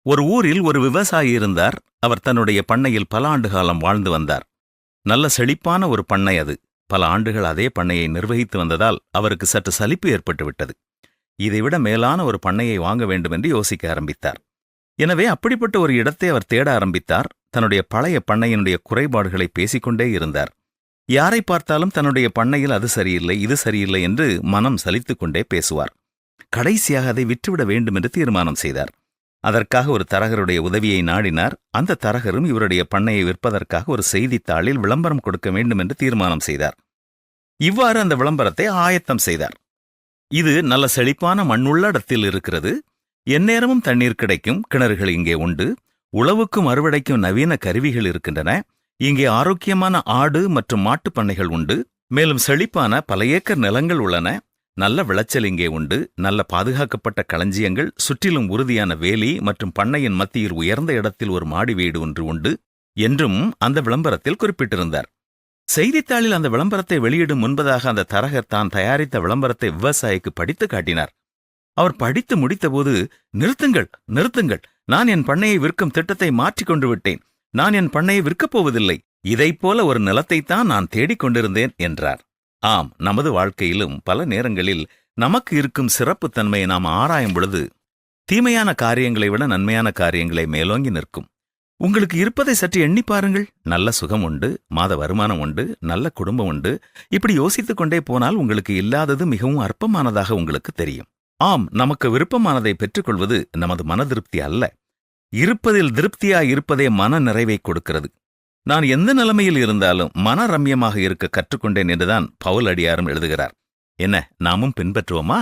ஒரு ஊரில் ஒரு விவசாயி இருந்தார். அவர் தன்னுடைய பண்ணையில் பல ஆண்டு காலம் வாழ்ந்து வந்தார். நல்ல செழிப்பான ஒரு பண்ணை அது. பல ஆண்டுகள் அதே பண்ணையை நிர்வகித்து வந்ததால் அவருக்கு சற்று சலிப்பு ஏற்பட்டுவிட்டது. இதைவிட மேலான ஒரு பண்ணையை வாங்க வேண்டுமென்று யோசிக்க ஆரம்பித்தார். எனவே அப்படிப்பட்ட ஒரு இடத்தை அவர் தேட ஆரம்பித்தார். தன்னுடைய பழைய பண்ணையினுடைய குறைபாடுகளை பேசிக்கொண்டே இருந்தார். யாரை பார்த்தாலும் தன்னுடைய பண்ணையில் அது சரியில்லை, இது சரியில்லை என்று மனம் சலித்துக் கொண்டே பேசுவார். கடைசியாக அதை விற்றுவிட வேண்டுமென்று தீர்மானம் செய்தார். அதற்காக ஒரு தரகருடைய உதவியை நாடினார். அந்த தரகரும் இவருடைய பண்ணையை விற்பதற்காக ஒரு செய்தித்தாளில் விளம்பரம் கொடுக்க வேண்டும் என்று தீர்மானம் செய்தார். இவ்வாறு அந்த விளம்பரத்தை ஆயத்தம் செய்தார். இது நல்ல செழிப்பான மண்ணுள்ள இடத்தில் இருக்கிறது. எந்நேரமும் தண்ணீர் கிடைக்கும் கிணறுகள் இங்கே உண்டு. உழவுக்கும் அறுவடைக்கும் நவீன கருவிகள் இருக்கின்றன. இங்கே ஆரோக்கியமான ஆடு மற்றும் மாட்டுப் பண்ணைகள் உண்டு. மேலும் செழிப்பான பல ஏக்கர் நிலங்கள் உள்ளன. நல்ல விளைச்சல் இங்கே உண்டு. நல்ல பாதுகாக்கப்பட்ட களஞ்சியங்கள், சுற்றிலும் உறுதியான வேலி மற்றும் பண்ணையின் மத்தியில் உயர்ந்த இடத்தில் ஒரு மாடி வீடு ஒன்று உண்டு என்றும் அந்த விளம்பரத்தில் குறிப்பிட்டிருந்தார். செய்தித்தாளில் அந்த விளம்பரத்தை வெளியிடும் முன்பதாக அந்த தரகர் தான் தயாரித்த விளம்பரத்தை விவசாயிக்கு படித்து காட்டினார். அவர் படித்து முடித்தபோது, நிறுத்துங்கள், நிறுத்துங்கள், நான் என் பண்ணையை விற்கும் திட்டத்தை மாற்றிக்கொண்டு விட்டேன். நான் என் பண்ணையை விற்கப் போவதில்லை. இதைப்போல ஒரு நிலத்தைத்தான் நான் தேடிக் கொண்டிருந்தேன் என்றார். ஆம், நமது வாழ்க்கையிலும் பல நேரங்களில் நமக்கு இருக்கும் சிறப்புத்தன்மையை நாம் ஆராயும் பொழுது தீமையான காரியங்களை விட நன்மையான காரியங்களை மேலோங்கி நிற்கும். உங்களுக்கு இருப்பதை சற்று எண்ணி பாருங்கள். நல்ல சுகம் உண்டு, மாத வருமானம் உண்டு, நல்ல குடும்பம் உண்டு. இப்படி யோசித்துக் கொண்டே போனால் உங்களுக்கு இல்லாதது மிகவும் அற்பமானதாக உங்களுக்கு தெரியும். ஆம், நமக்கு விருப்பமானதை பெற்றுக்கொள்வது நமது மன திருப்தி அல்ல. இருப்பதில் திருப்தியாய் இருப்பதே மன நிறைவை கொடுக்கிறது. நான் எந்த நிலைமையில் இருந்தாலும் மன ரம்யமாக இருக்க கற்றுக்கொண்டேன் என்றுதான் பவுல் அடியாரும் எழுதுகிறார். என்ன, நாமும் பின்பற்றுவோமா?